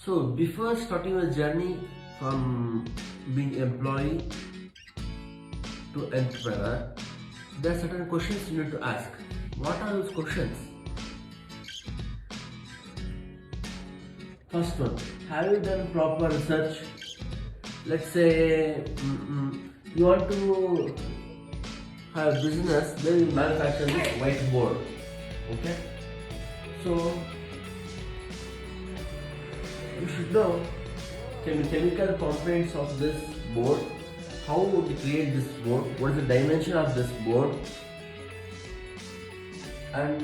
So before starting your journey from being employee to entrepreneur, there are certain questions you need to ask. What are those questions? First one, have you done proper research? Let's say you want to have a business where you manufacture this whiteboard. Okay? So you should know chemical components of this board, how would you create this board, what is the dimension of this board, and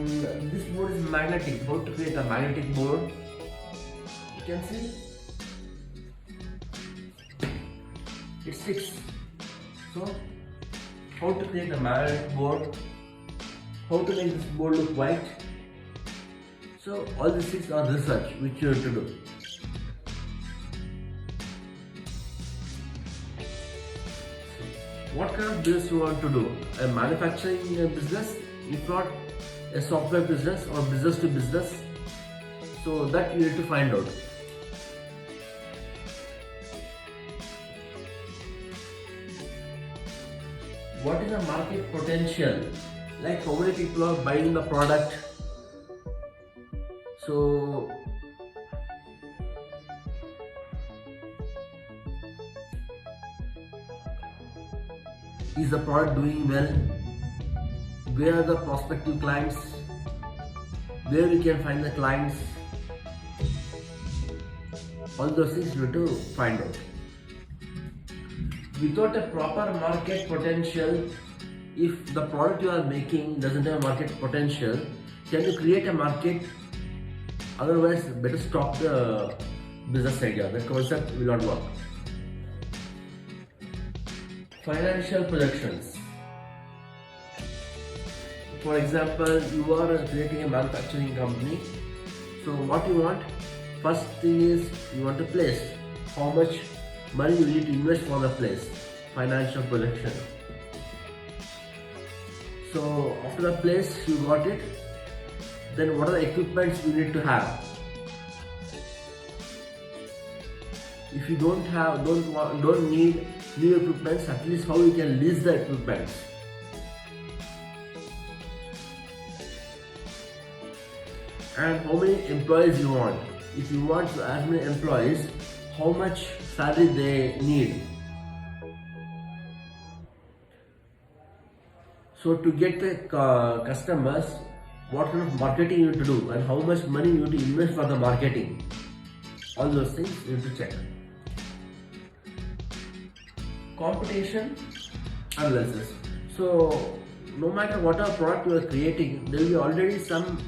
this board is magnetic. How to create a magnetic board? You can see it sticks. So how to create a magnetic board, how to make this board look white. So all these things are research which you have to do. What kind of business you want to do? A manufacturing business, if not a software business or business to business. So that you need to find out. What is the market potential? Like how many people are buying the product? So is the product doing well? Where are the prospective clients? Where we can find the clients? All those things you need to find out. Without a proper market potential, if the product you are making doesn't have market potential, can you create a market? Otherwise, better stop the business idea. The concept will not work. Financial projections. For example, you are creating a manufacturing company. So what you want? First thing is you want to place. How much money you need to invest for the place? Financial projection. So after the place you got it, then what are the equipments you need to have? If you don't need new equipments, at least how you can lease the equipments. And how many employees you want. If you want as many employees, how much salary they need. So to get the customers, what kind of marketing you need to do and how much money you need to invest for the marketing. All those things you need to check. Competition analysis. So no matter what product you are creating, there will be already some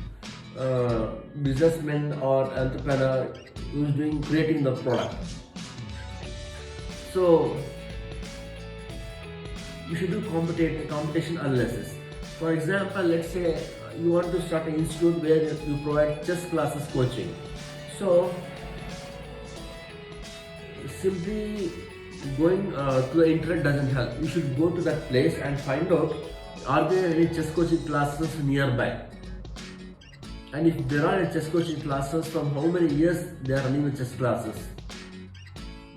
businessman or entrepreneur who is creating the product. So you should do competition analysis. For example, let's say you want to start an institute where you provide chess classes coaching. So simply going to the internet doesn't help. You should go to that place and find out, are there any chess coaching classes nearby? And if there are any chess coaching classes, from how many years they are running the chess classes?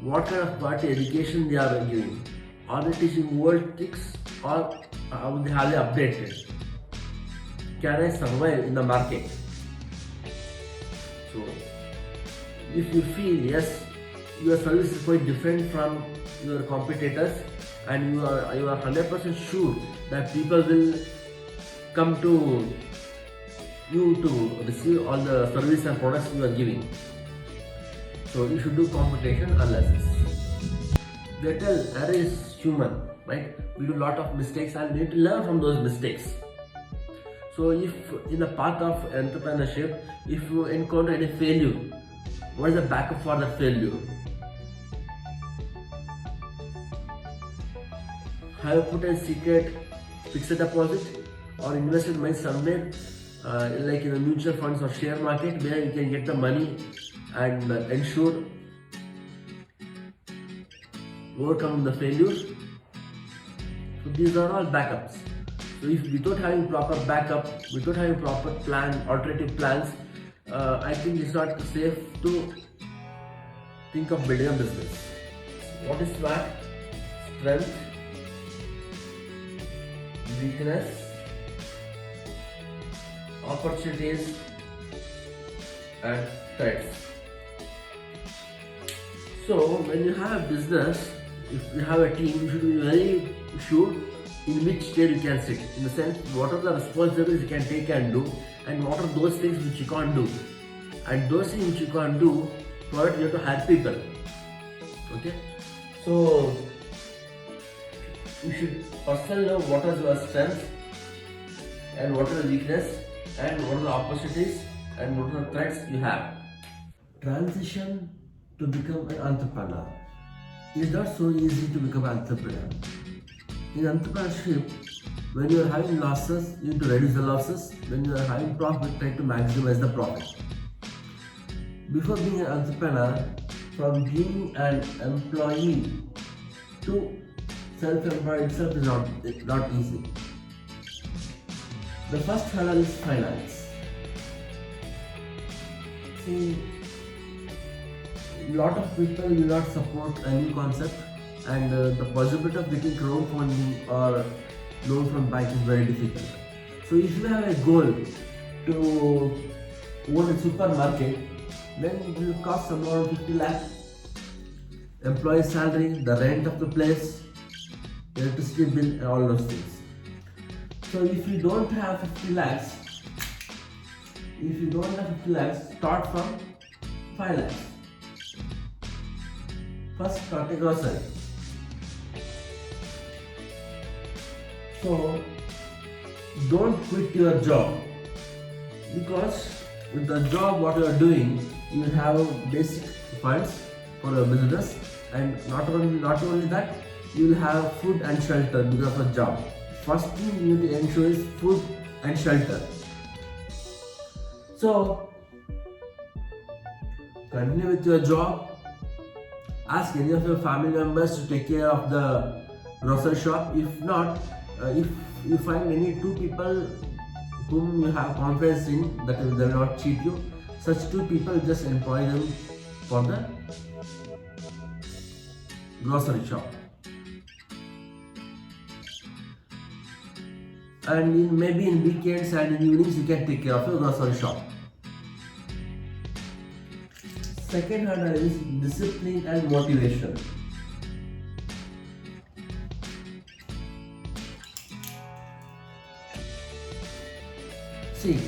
What kind of quality education they are giving? Are they teaching old tricks or have they updated? Can I survive in the market? So if you feel yes, your service is quite different from your competitors and you are 100% sure that people will come to you to receive all the service and products you are giving. So you should do competition analysis. They tell error is human, right? We do a lot of mistakes and we need to learn from those mistakes. So if in the path of entrepreneurship, if you encounter any failure, what is the backup for that failure? Have you put a secret fixed deposit or invested money somewhere like in the mutual funds or share market where you can get the money and ensure overcome the failures? So these are all backups. So if without having proper backup, without having proper plan, alternative plans, I think it's not safe to think of building a business. What is SWOT? Strength, weakness, opportunities, and threats. So when you have a business, if you have a team, you should be very sure in which chair you can sit. In the sense, what are the responsibilities you can take and do, and what are those things which you can't do. And those things which you can't do, for it you have to hire people. Okay? So you should personally know what is your strength and what are the weakness and what are the opportunities and what are the threats you have. Transition to become an entrepreneur. It's not so easy to become an entrepreneur. In entrepreneurship, when you are having losses, you need to reduce the losses. When you are having profit, try to maximize the profit. Before being an entrepreneur, from being an employee to self-employed itself is not easy. The first hurdle is finance. See, a lot of people will not support a new concept, and the possibility of getting crowdfunding or loan from bank is very difficult. So if you have a goal to own a supermarket, then it will cost about 50 lakh. Employee salary, the rent of the place, electricity bill, and all those things. So if you don't have 50 lakhs, start from 5 lakhs. First, start a grocery. So don't quit your job, because with the job what you are doing, you will have basic funds for your business, and not only that, you will have food and shelter because of the job. First thing you need to ensure is food and shelter. So continue with your job. Ask any of your family members to take care of the grocery shop. If not, if you find any two people whom you have confidence in that they will not cheat you, such two people, just employ them for the grocery shop. And maybe in weekends and in evenings you can take care of your grocery shop. Second hurdle is discipline and motivation. See,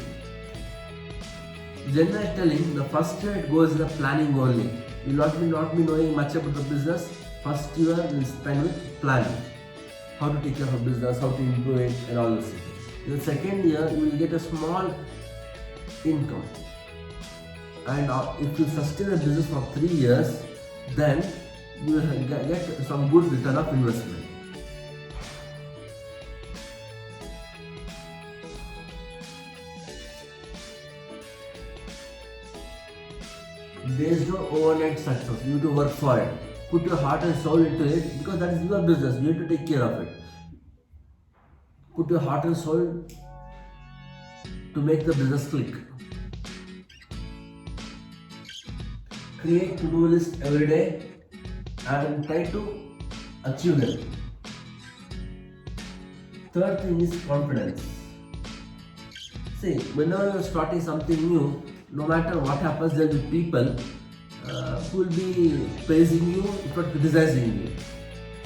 generally telling, the first year it goes in the planning only. You will not be knowing much about the business. First year you will spend with planning. How to take care of a business, how to improve it, and all those things. In the second year, you will get a small income. And if you sustain a business for 3 years, then you will get some good return of investment. There is no overnight success. You need to work for it. Put your heart and soul into it, because that is your business. You need to take care of it. Put your heart and soul to make the business click. Create to-do list every day and try to achieve them. Third thing is confidence. See, whenever you are starting something new, no matter what happens, there will be people who will be praising you, if not criticizing you.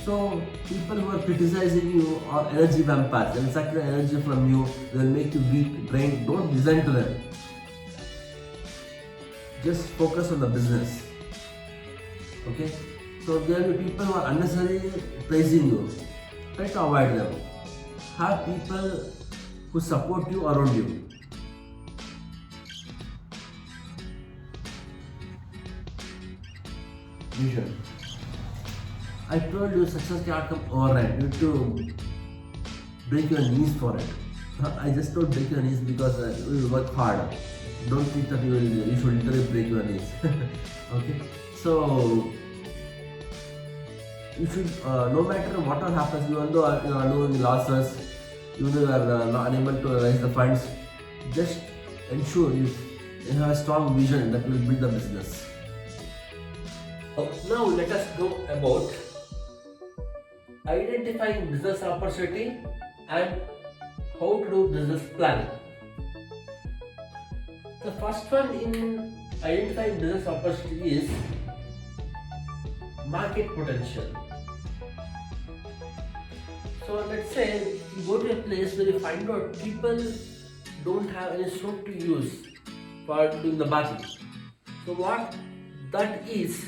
So people who are criticizing you are energy vampires. They will suck the energy from you. They will make you weak, drained. Don't listen to them. Just focus on the business. Okay? So there will be people who are unnecessarily praising you. Try to avoid them. Have people who support you around you. Vision. I told you success cannot come overnight. You need to break your knees for it. I just told break your knees because you will work hard. Don't think that you should literally break your knees. Okay? So you should, no matter what happens, even though you are doing losses, even though you are not unable to raise the funds, just ensure you have a strong vision that will build the business. Now let us go about identifying business opportunity and how to do business planning. The first one in identifying business opportunity is market potential. So let's say you go to a place where you find out people don't have any soap to use for doing the bathing. So what that is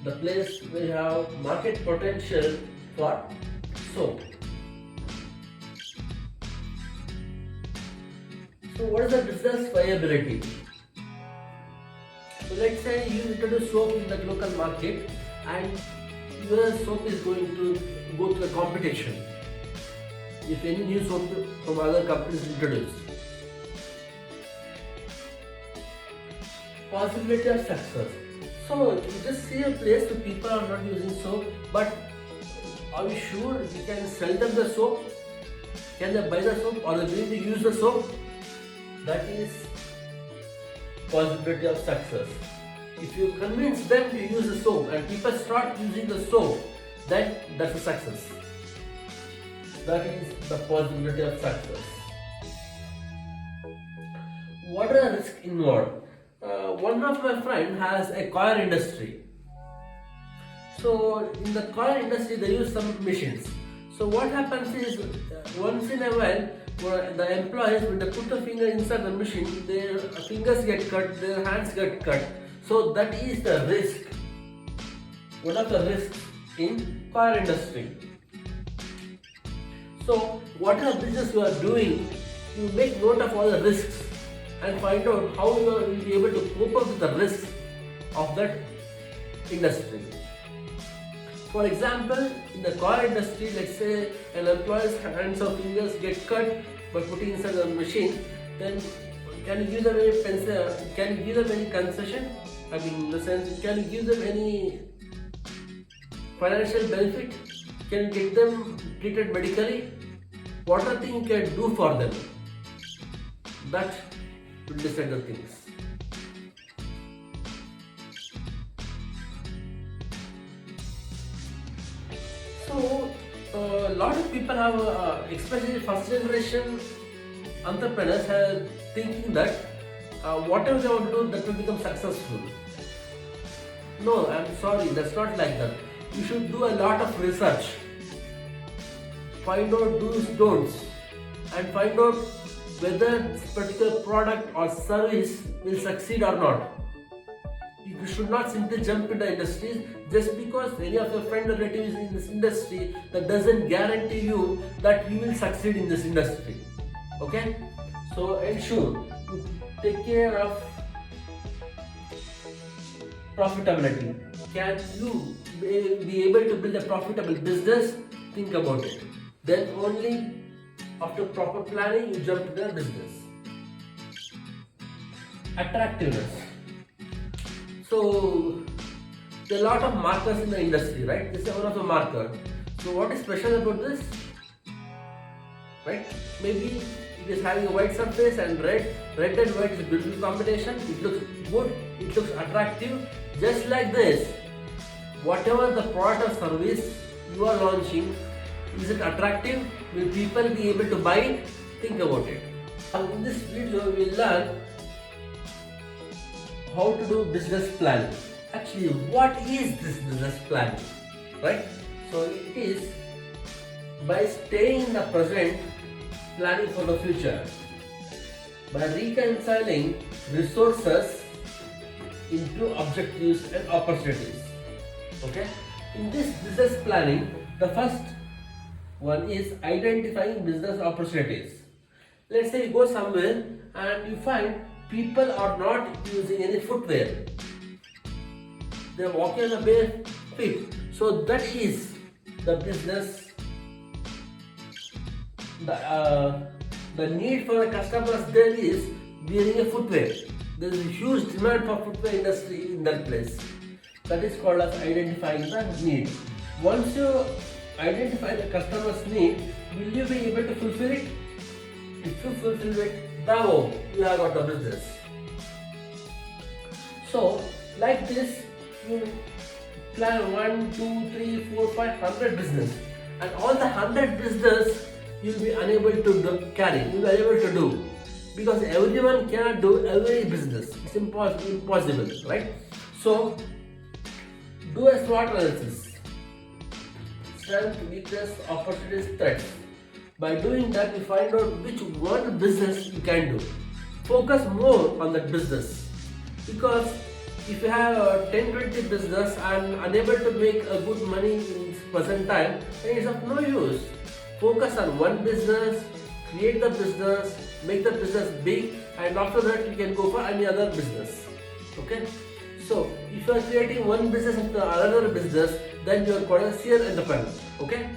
the place where you have market potential for soap. So what is the business viability? So let's say you introduce soap in the local market and your soap is going to go to a competition. If any new soap from other companies is introduced. Possibility of success. So you just see a place where people are not using soap, but are we sure we can sell them the soap? Can they buy the soap or are they going to use the soap? That is possibility of success. If you convince them to use the soap and people start using the soap, then that's a success. That is the possibility of success. What are the risks involved? One of my friends has a car industry. So in the car industry they use some machines. So what happens is once in a while the employees, when they put the finger inside the machine, their fingers get cut, their hands get cut. So that is the risk. One of the risks in car industry. So whatever business you are doing, you make note of all the risks and find out how you will be able to cope up with the risks of that industry. For example, in the car industry, let's say an employee's hands or fingers get cut by putting inside the machine, then can you give them any concession? I mean, in the sense, can you give them any financial benefit? Can you get them treated medically? What are things you can do for them? That will decide the things. So, a lot of people have, especially first generation entrepreneurs, are thinking that whatever they want to do, that will become successful. No, I'm sorry, that's not like that. You should do a lot of research, find out do's, don'ts, and find out whether this particular product or service will succeed or not. You should not simply jump into industries just because any of your friend or relative is in this industry. That doesn't guarantee you that you will succeed in this industry. Okay? So ensure you take care of profitability. Can you be able to build a profitable business? Think about it. Then only after proper planning you jump to the business. Attractiveness. So there are a lot of markers in the industry, right? This is one of the markers. So what is special about this? Right? Maybe it is having a white surface and red and white is a beautiful combination. It looks good, it looks attractive. Just like this, whatever the product or service you are launching, is it attractive? Will people be able to buy it? Think about it. In this video, we will learn how to do business planning. Actually, what is this business planning? Right? So it is by staying in the present, planning for the future. By reconciling resources into objectives and opportunities. Okay? In this business planning, the first one is identifying business opportunities. Let's say you go somewhere and you find people are not using any footwear. They are walking on a bare feet. So that is the business. The need for the customers there is wearing a footwear. There is a huge demand for footwear industry in that place. That is called as identifying the need. Once you identify the customer's need, will you be able to fulfill it? If you fulfill it, bravo, you have got a business. So Like this, you plan 1, 2, 3, 4, 5, 100 business, and all the 100 business you'll be unable to carry. You'll be unable to do because everyone cannot do every business. It's impossible, right? So do a SWOT analysis: strength, weakness, opportunities, threats. By doing that, you find out which one business you can do. Focus more on that business because if you have a 10-20 business and unable to make a good money in present time, then it's of no use. Focus on one business, create the business, make the business big, and after that you can go for any other business. Okay? So if you are creating one business after another business, then you are quite a serial entrepreneur. Okay?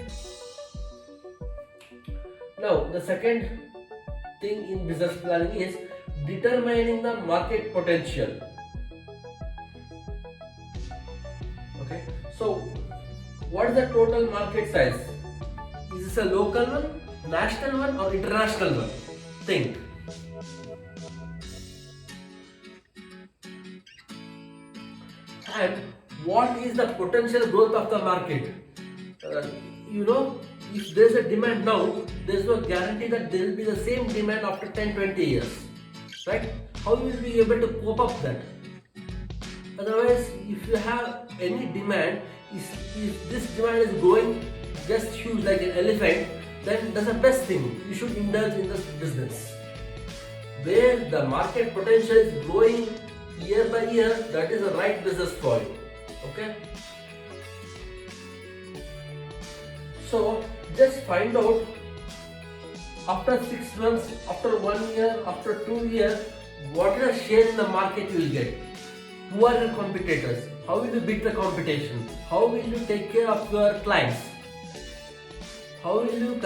Now the second thing in business planning is determining the market potential. Okay, so what is the total market size? Is this a local one, national one, or international one? Think. And what is the potential growth of the market? If there is a demand now, there is no guarantee that there will be the same demand after 10-20 years. Right? How will you be able to cope up that? Otherwise, if you have any demand, if this demand is growing just huge like an elephant, then that's the best thing. You should indulge in this business. Where the market potential is growing year by year, that is the right business for you. Okay? So just find out after 6 months, after 1 year, after 2 years, what is the share in the market you will get? Who are your competitors? How will you beat the competition? How will you take care of your clients? How will you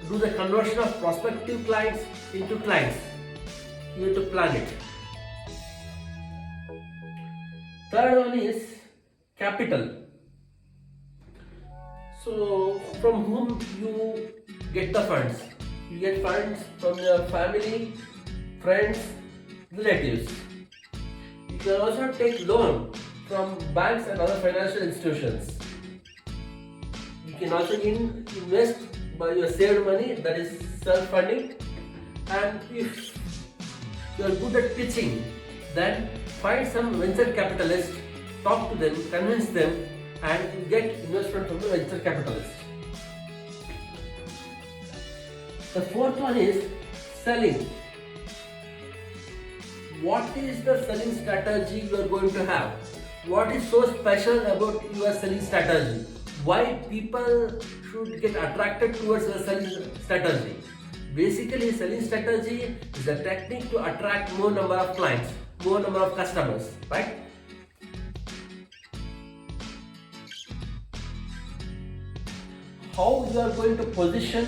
do the conversion of prospective clients into clients? You have to plan it. Third one is capital. So from whom you get the funds? You get funds from your family, friends, relatives. You can also take loan from banks and other financial institutions. You can also invest by your saved money, that is self-funding. And if you are good at pitching, then find some venture capitalist, talk to them, convince them, and get investment from the venture capitalist. The fourth one is selling. What is the selling strategy you are going to have? What is so special about your selling strategy? Why people should get attracted towards your selling strategy? Basically, selling strategy is a technique to attract more number of clients, more number of customers, right? How you are going to position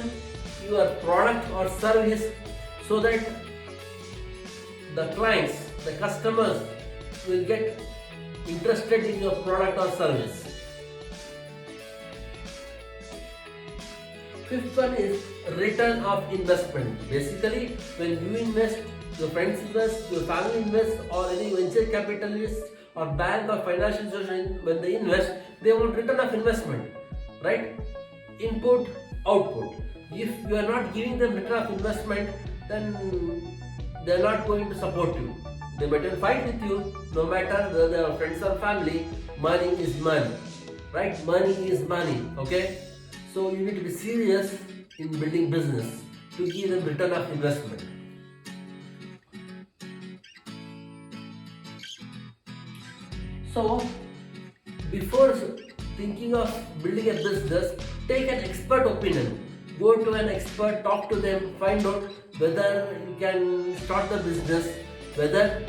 your product or service so that the clients, the customers will get interested in your product or service. Fifth one is return of investment. Basically, when you invest, your friends invest, your family invest, or any venture capitalist or bank or financial institution, when they invest, they want return of investment, right? Input, output. If you are not giving them return of investment, then they are not going to support you. They better fight with you, no matter whether they are friends or family. Money is money, right? Money is money, okay? So you need to be serious in building business to give them return of investment. So before thinking of building a business, take an expert opinion. Go to an expert, talk to them, find out whether you can start the business, whether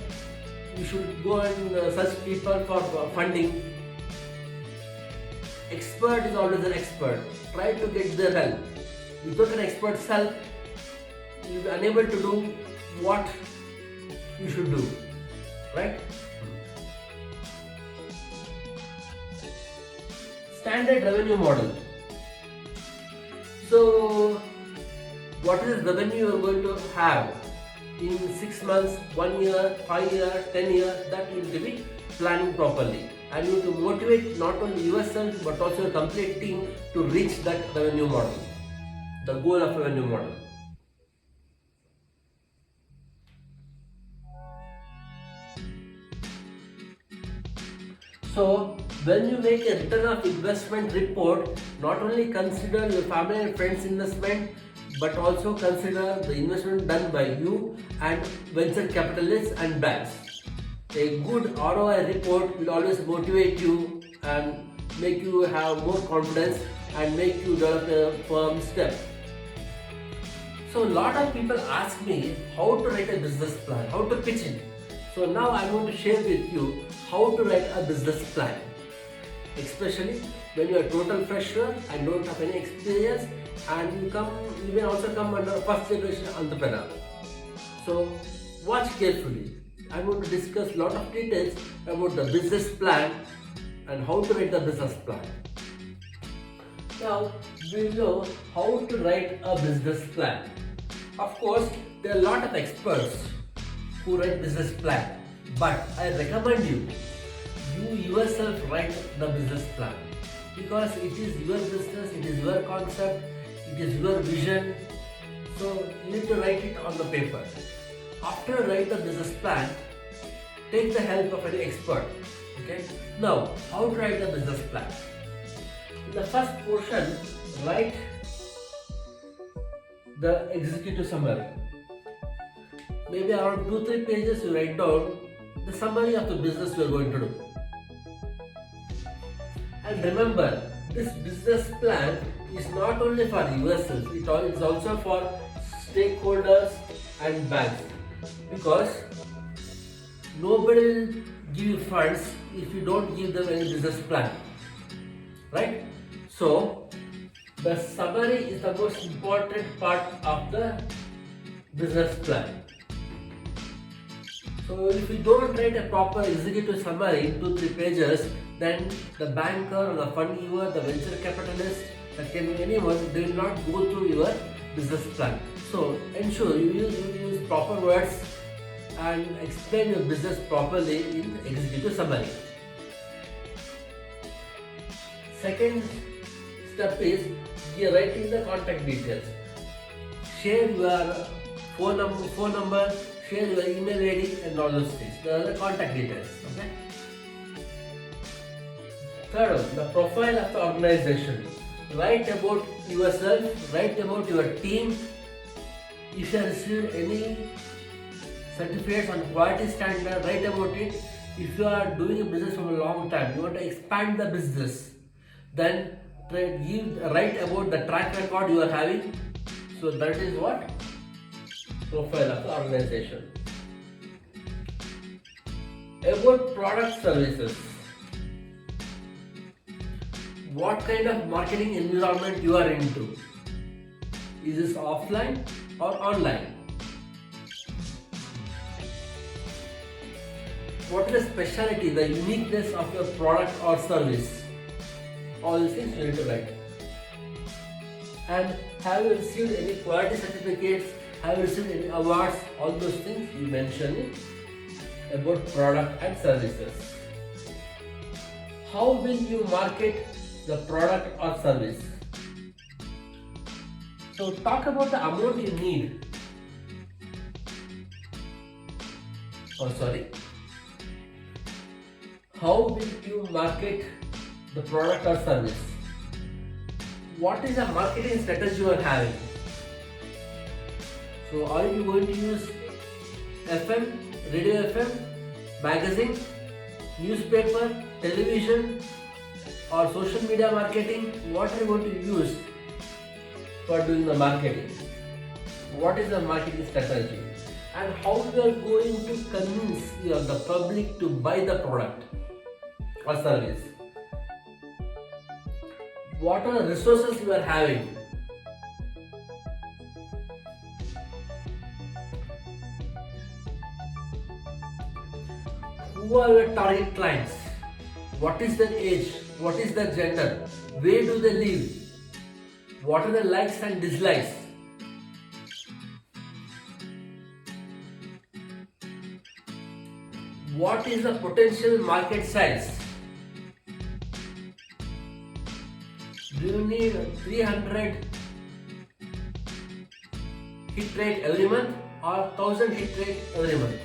you should go and search people for funding. Expert is always an expert. Try to get their help. Without an expert's help, you will be unable to do what you should do, right? Standard revenue model. So, what is the revenue you are going to have in 6 months, 1 year, 5 years, 10 years? That will be planning properly, and you have to motivate not only yourself but also your complete team to reach that revenue model, the goal of revenue model. So when you make a return of investment report, not only consider your family and friends investment, but also consider the investment done by you and venture capitalists and banks. A good ROI report will always motivate you and make you have more confidence and make you develop a firm step. So a lot of people ask me how to write a business plan, how to pitch it. So now I'm going to share with you how to write a business plan, especially when you are a total fresher and don't have any experience, and you may also come under a first generation entrepreneur. So watch carefully. I'm going to discuss a lot of details about the business plan and how to write the business plan. Now we know how to write a business plan. Of course, there are a lot of experts who write business plan, but I recommend you yourself write the business plan, because it is your business, it is your concept, it is your vision. So you need to write it on the paper. After you write the business plan, take the help of an expert. Okay. Now, how to write the business plan? In the first portion, write the executive summary. Maybe around 2-3 pages you write down the summary of the business you are going to do. And remember, this business plan is not only for yourself, it is also for stakeholders and banks, because nobody will give you funds if you don't give them any business plan, right? So the summary is the most important part of the business plan. So if you don't write a proper executive summary in 2-3 pages, then the banker or the fund giver, the venture capitalist, that can be anyone, they will not go through your business plan. So ensure you use proper words and explain your business properly in the executive summary. Second step is writing the contact details. Share your phone number, share your email ID and all those things. The other contact details. Okay. Third, the profile of the organization. Write about yourself, write about your team. If you have received any certificates on quality standard, write about it. If you are doing a business for a long time, you want to expand the business, then write about the track record you are having. So that is what? Profile of the organization. About product services. What kind of marketing environment you are into? Is this offline or online? What is the specialty, the uniqueness of your product or service? All these things you need to write. And have you received any quality certificates? Have you received any awards? All those things you mention about product and services. How will you market the product or service? So talk about the amount you need. How will you market the product or service? What is the marketing strategy you are having? So are you going to use FM, radio FM, magazine, newspaper, television, or social media marketing? What are you going to use for doing the marketing? What is the marketing strategy? And how you are going to convince the public to buy the product or service? What are the resources you are having? Who are your target clients? What is their age? What is their gender? Where do they live? What are the likes and dislikes? what is the potential market size? Do you need 300 hit rate every month or 1000 hit rate every month?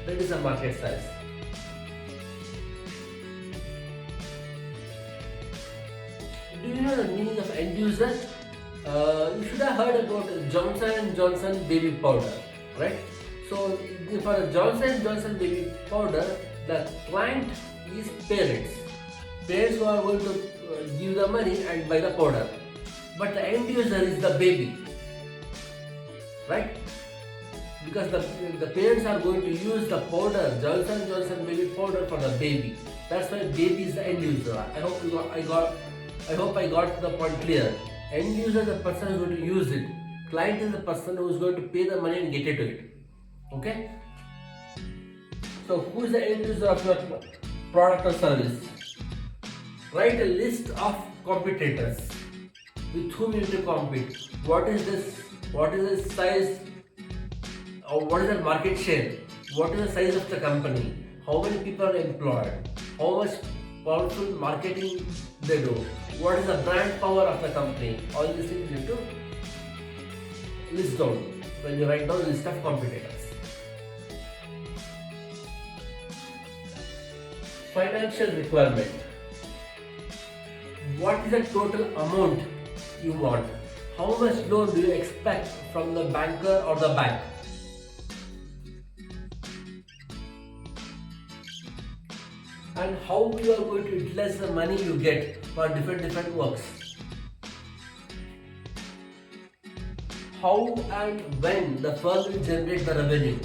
That is the market size. Do you know the meaning of end user? You should have heard about Johnson & Johnson baby powder, right? So for the Johnson & Johnson baby powder, the client is parents. Parents who are going to give the money and buy the powder. But the end user is the baby, right? Because the parents are going to use the powder, Johnson & Johnson baby powder for the baby. That's why baby is the end user. I hope I got the point clear. End user is the person who is going to use it. Client is the person who is going to pay the money and get into it. Okay? So who is the end user of your product or service? Write a list of competitors with whom you need to compete. What is this? What is the size? Or what is the market share? What is the size of the company? How many people are employed? How much powerful marketing they do? What is the brand power of the company? All these things you need to list down when you write down a list of competitors. Financial requirement. What is the total amount you want? How much loan do you expect from the banker or the bank? And how you are going to utilize the money you get for different works. How and when the firm will generate the revenue.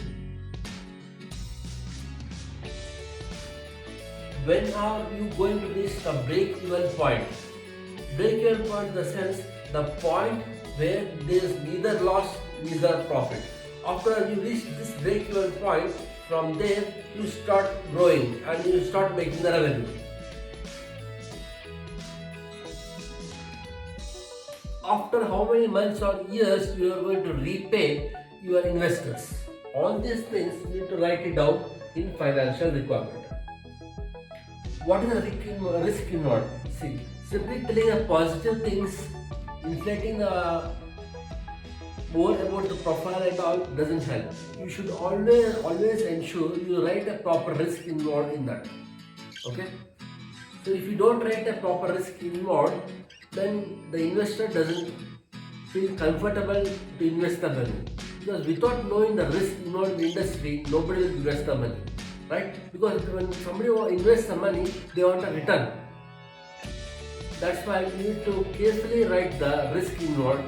When are you going to reach the break-even point? Break-even point in the sense, the point where there is neither loss, neither profit. After you reach this break-even point, from there you start growing and you start making the revenue. After how many months or years you are going to repay your investors. All these things you need to write it down in financial requirement. What is the risk involved? See, simply telling the positive things, inflating the more about the profile and all doesn't help. You should always ensure you write a proper risk involved in that. Okay? So if you don't write a proper risk involved, then the investor doesn't feel comfortable to invest the money. Because without knowing the risk involved in the industry, nobody will invest the money. Right? Because when somebody invests the money, they want a return. That's why you need to carefully write the risk involved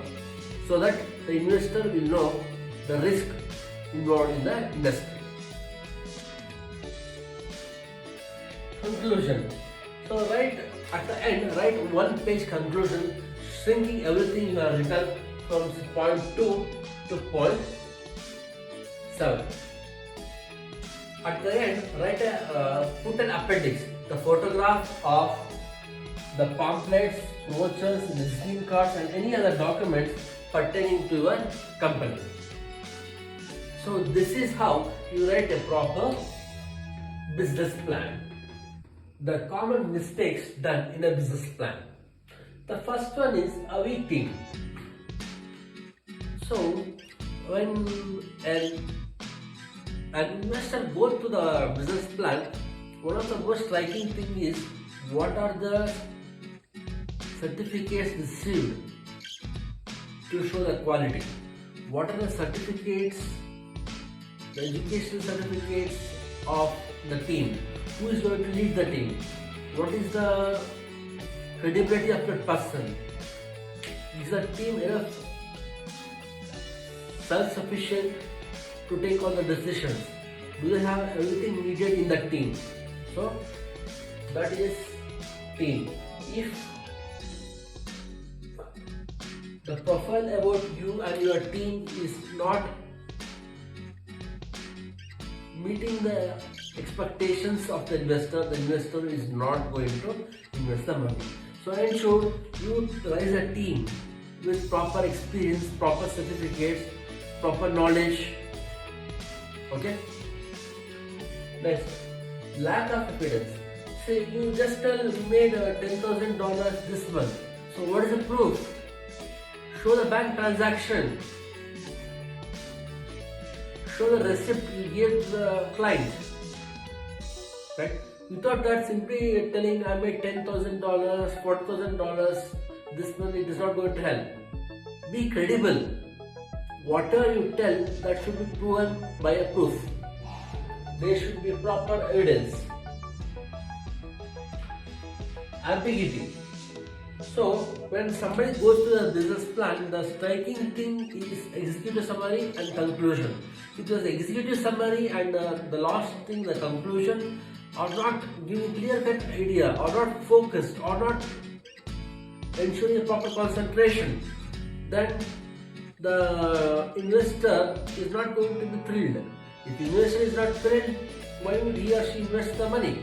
so that the investor will know the risk involved in the industry. Conclusion. So right at the end, write one page conclusion, shrinking everything you have written from point 2 to point 7. At the end, put an appendix, the photograph of the pamphlets, brochures, visiting cards and any other documents pertaining to your company. So this is how you write a proper business plan. The common mistakes done in a business plan. The first one is a weak team. So when an investor goes to the business plan, one of the most striking thing is what are the certificates received to show the quality. What are the certificates, the educational certificates of the team? Who is going to lead the team? What is the credibility of that person? Is the team enough self-sufficient to take all the decisions? Do they have everything needed in the team? So that is team. If the profile about you and your team is not meeting the expectations of the investor is not going to invest the money. So ensure you raise a team with proper experience, proper certificates, proper knowledge. Okay? Next, lack of evidence. Say you just tell you made $10,000 this month. So what is the proof? Show the bank transaction. Show the receipt you gave to the client. Right? Without that, simply telling I made $10,000, $40,000 this month, it is not going to help. Be credible. Whatever you tell, that should be proven by a proof. There should be proper evidence. Ambiguity. So, when somebody goes to the business plan, the striking thing is executive summary and conclusion. Because the executive summary and the last thing, the conclusion, are not giving clear-cut idea, or not focused, or not ensuring a proper concentration, then the investor is not going to be thrilled. If the investor is not thrilled, why would he or she invest the money?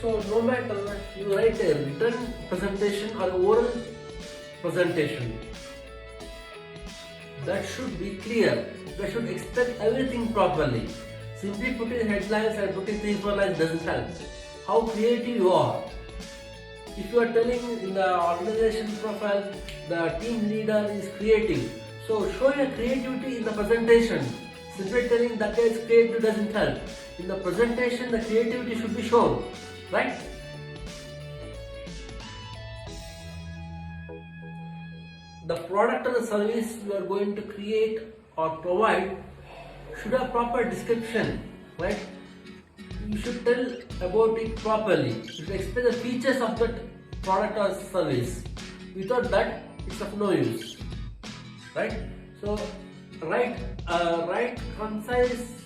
So no matter you write a written presentation or oral presentation, that should be clear. That should explain everything properly. Simply putting headlines and putting 3-4 lines doesn't help. How creative you are. If you are telling in the organization profile, the team leader is creative, so show your creativity in the presentation. Simply telling that guy is creative doesn't help. In the presentation, the creativity should be shown, right? The product or the service you are going to create or provide should have proper description, right? You should tell about it properly. You should explain the features of that product or service. Without that, it's of no use, right? So, write concise,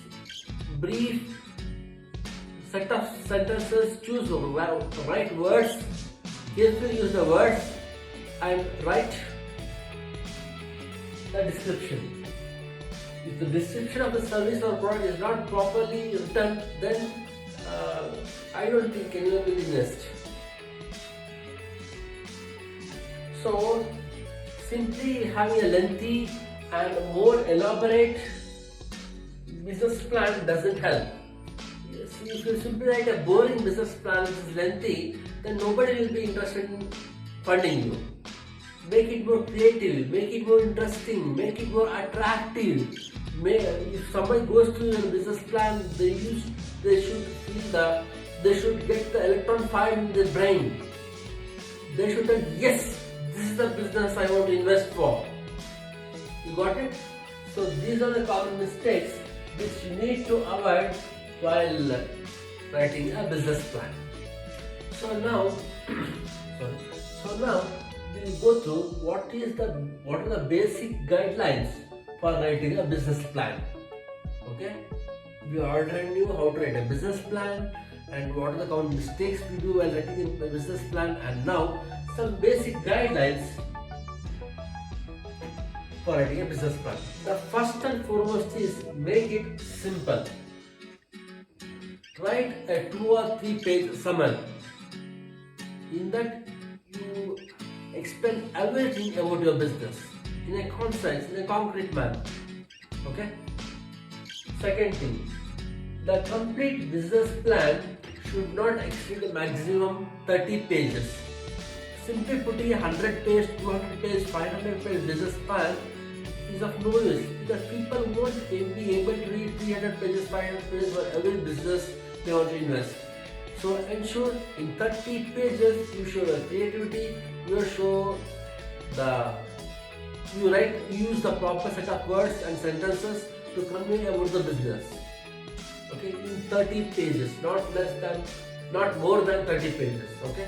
brief set of sentences. Choose right words. Carefully use the words and write the description. If the description of the service or product is not properly written, then I don't think anyone will invest. So, simply having a lengthy and more elaborate business plan doesn't help. If you simply write a boring business plan which is lengthy, then nobody will be interested in funding you. Make it more creative, make it more interesting, make it more attractive. If somebody goes to your business plan, they should get the electron fired in their brain. They should say, yes, this is the business I want to invest for. You got it? So these are the common mistakes which you need to avoid while writing a business plan. So now we will go through what are the basic guidelines for writing a business plan. Okay? We already knew how to write a business plan and what are the common mistakes we do while writing a business plan, and now some basic guidelines for writing a business plan. The first and foremost is make it simple. Write a 2 or 3 page summary. In that you explain everything about your business in a concise, in a concrete manner. Okay? Second thing, the complete business plan should not exceed a maximum 30 pages. Simply putting a 100-page, 200-page, 500-page business plan is of no use, because people won't be able to read 300 pages, 500 pages for every business they want to invest. So ensure in 30 pages you show the creativity, you use the proper set of words and sentences to convey about the business. Okay, in 30 pages, not more than 30 pages. Okay.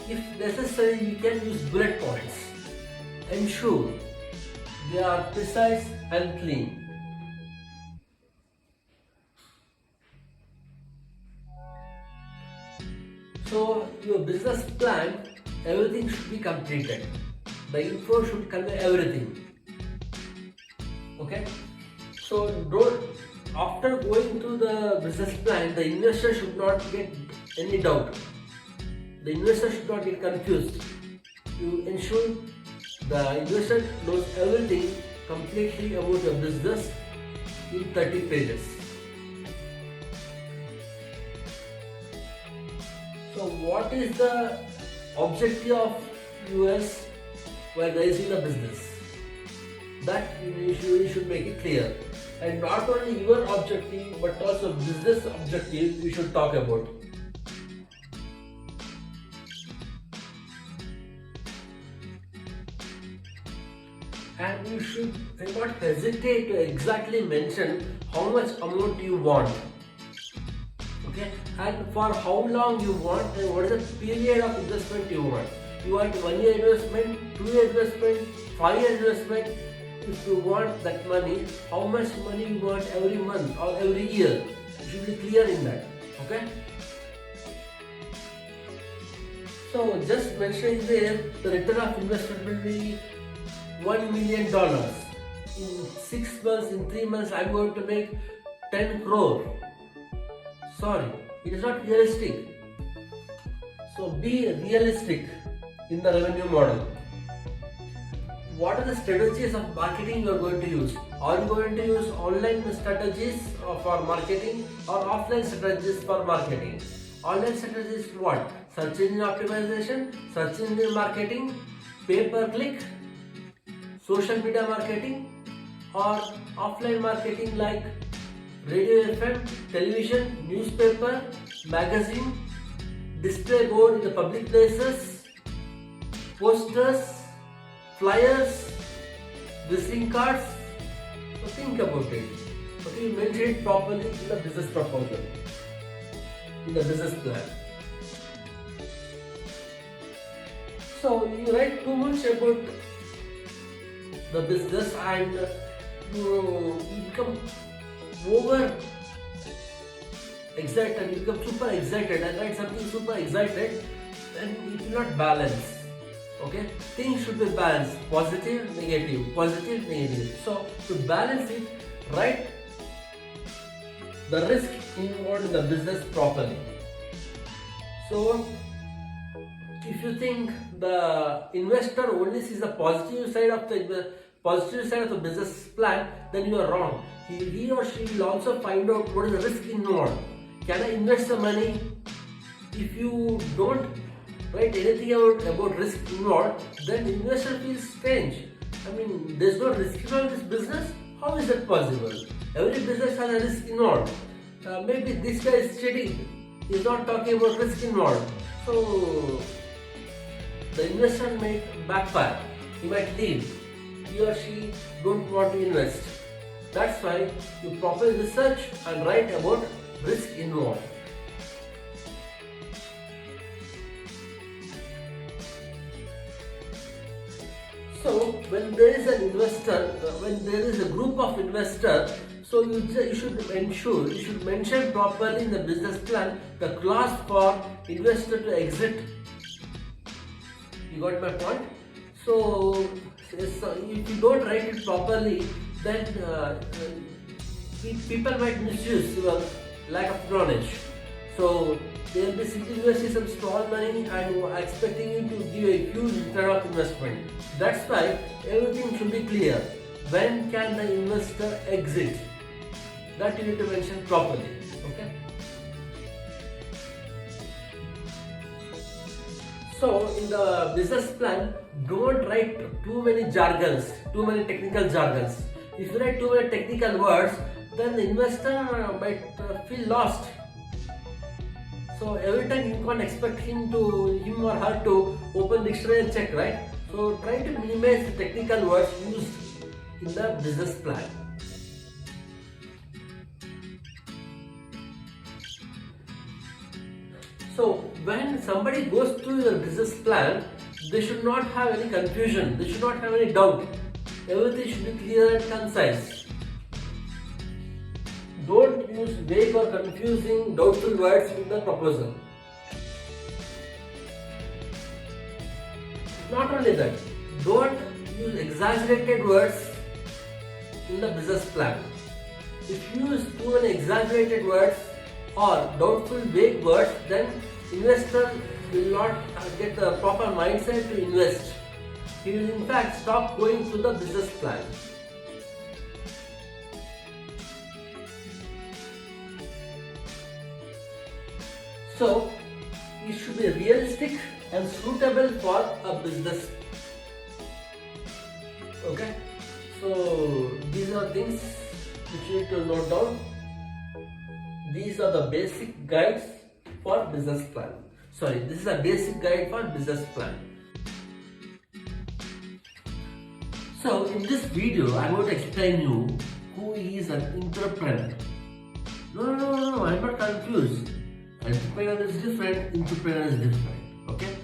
If necessary, you can use bullet points. Ensure they are precise and clean. So your business plan, everything should be completed. The info should convey everything. Okay? So after going through the business plan, the investor should not get any doubt. The investor should not get confused. You ensure The investor knows everything completely about your business in 30 pages. So what is the objective of US while raising the business? That you should make it clear. And not only your objective but also business objective you should talk about. And you should not hesitate to exactly mention how much amount you want. Okay, and for how long you want, and what is the period of investment you want. You want 1 year investment, 2 year investment, 5 year investment. If you want that money, how much money you want every month or every year, you should be clear in that. Okay. So just mentioning there, the return of investment will be $1 million. In 6 months, in 3 months, I'm going to make 10 crore. Sorry, it is not realistic. So be realistic in the revenue model. What are the strategies of marketing you are going to use? Are you going to use online strategies for marketing or offline strategies for marketing? Online strategies what? Search engine optimization, search engine marketing, pay per click, social media marketing, or offline marketing like radio FM, television, newspaper, magazine, display board in the public places, posters, flyers, visiting cards. So think about it. Okay, you mention it properly in the business proposal, in the business plan. So you write too much about the business and you become over excited, you become super excited and write something super excited, then it will not balance. Okay, things should be balanced, positive, negative, positive, negative. So to balance it, write the risk involved in the business properly. So if you think the investor only sees the positive side of the business plan, then you are wrong. He or she will also find out what is the risk involved. Can I invest the money? If you don't write anything about risk involved, then investor feels strange. I mean, there's no risk involved in this business. How is that possible? Every business has a risk involved. Maybe this guy is cheating. He's not talking about risk involved. So the investor may backfire. He might leave. He or she don't want to invest. That's why you properly research and write about risk involved. So when there is an investor, when there is a group of investors, so you should mention properly in the business plan the clause for investor to exit. You got my point? So if you don't write it properly, then people might misuse your lack of knowledge. So they will be simply investing some small money and expecting you to give a huge return of investment. That's why everything should be clear. When can the investor exit? That you need to mention properly. Okay. So in the business plan, don't write too many jargons, too many technical jargons. If you write too many technical words, then the investor might feel lost. So every time you can't expect him or her to open dictionary and check, right? So try to minimize the technical words used in the business plan. So when somebody goes through your business plan, they should not have any confusion, they should not have any doubt. Everything should be clear and concise. Don't use vague or confusing, doubtful words in the proposal. Not only that, don't use exaggerated words in the business plan. If you use too many exaggerated words or doubtful, vague words, then investor will not get the proper mindset to invest. He will in fact stop going through the business plan. So, it should be realistic and suitable for a business. Okay, so these are things which you need to note down. These are the basic guides for business plan. Sorry, this is a basic guide for business plan. So in this video, I am going to explain you who is an entrepreneur. No, I'm not confused. Entrepreneur is different, entrepreneur is different. Okay,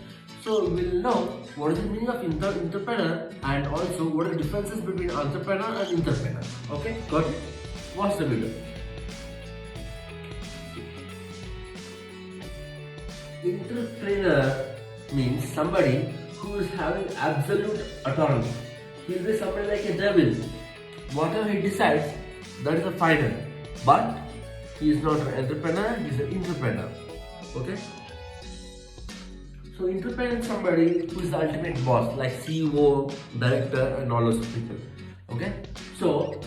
so we'll know what is the meaning of entrepreneur and also what are the differences between entrepreneur and entrepreneur. Okay, got it? Watch the video. Entrepreneur means somebody who is having absolute autonomy. He will be somebody like a devil. Whatever he decides, that is the final. But he is not an entrepreneur, he is an entrepreneur. Okay? So entrepreneur is somebody who is the ultimate boss, like CEO, director and all those people. Okay? So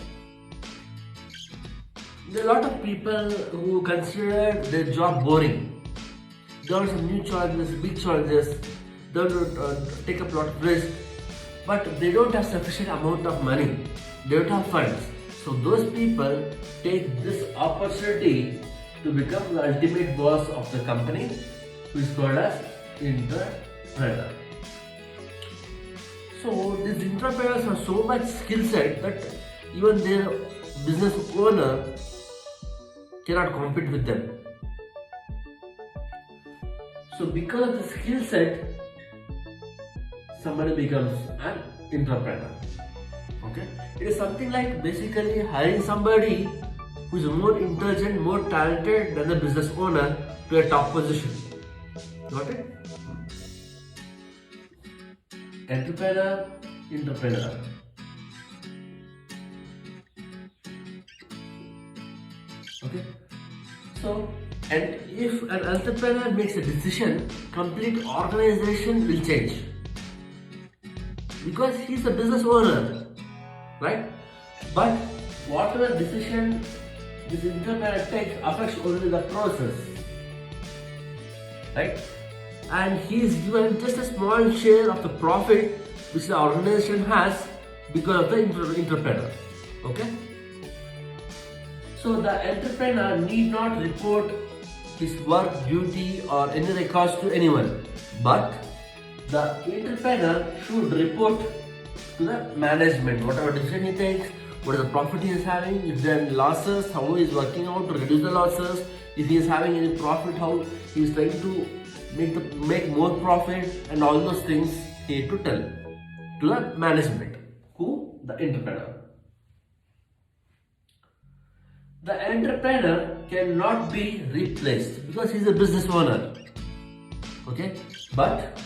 there are a lot of people who consider their job boring. There are some new challenges, big challenges, they don't take up a lot of risk, but they don't have sufficient amount of money, they don't have funds. So those people take this opportunity to become the ultimate boss of the company, who is called as entrepreneur. So these entrepreneurs have so much skill set that even their business owner cannot compete with them. So because of the skill set, somebody becomes an entrepreneur. Okay, it is something like basically hiring somebody who is more intelligent, more talented than the business owner to a top position. Got it? Entrepreneur. Okay, so and if an entrepreneur makes a decision, complete organization will change because he is a business owner, right? But whatever decision this entrepreneur takes affects only the process, right? And he is given just a small share of the profit which the organization has because of the entrepreneur. Okay? So the entrepreneur need not report his work, duty or any records to anyone, but the entrepreneur should report to the management whatever decision he takes, what is the profit he is having, if there are losses, how he is working out to reduce the losses, if he is having any profit, how he is trying to make more profit, and all those things he need to tell to the management. Who? The entrepreneur. The entrepreneur cannot be replaced because he is a business owner. Okay, but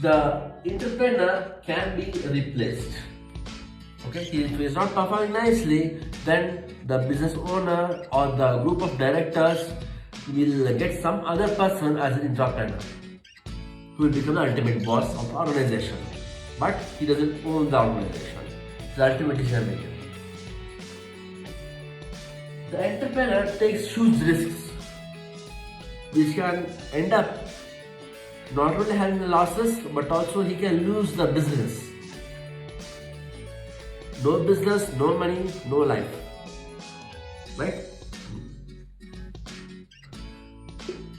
the entrepreneur can be replaced. Okay, if he is not performing nicely, then the business owner or the group of directors will get some other person as an entrepreneur who will become the ultimate boss of the organization. But he doesn't own the organization. The ultimate decision maker. The entrepreneur takes huge risks which can end up not only having the losses but also he can lose the business. No business, no money, no life. Right?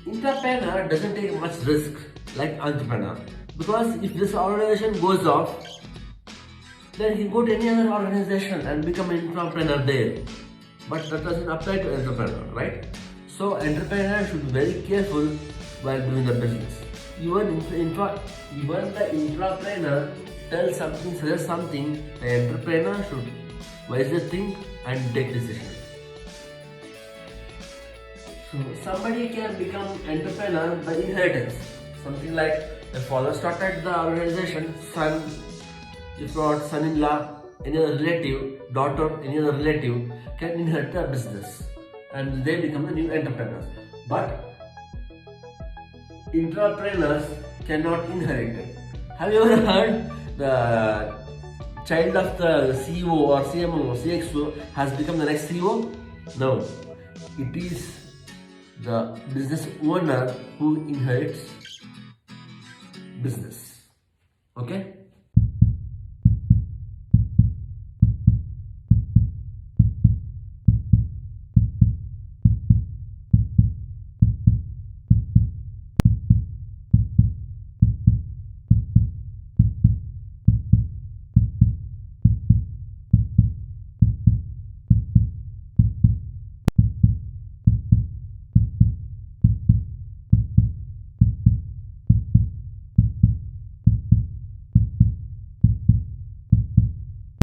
Entrepreneur doesn't take much risk like entrepreneur, because if this organization goes off, then he go to any other organization and become an entrepreneur there. But that doesn't apply to entrepreneur, right? So entrepreneur should be very careful while doing the business. Even the entrepreneur tells something, suggests something, the entrepreneur should wisely think and take decision. So somebody can become entrepreneur by inheritance. Something like the father started the organization, son, if not son-in-law, any other relative, daughter, any other relative can inherit the business and they become the new entrepreneurs. But entrepreneurs cannot inherit it. Have you ever heard the child of the CEO or CMO or CXO has become the next CEO? No. It is the business owner who inherits business. Okay?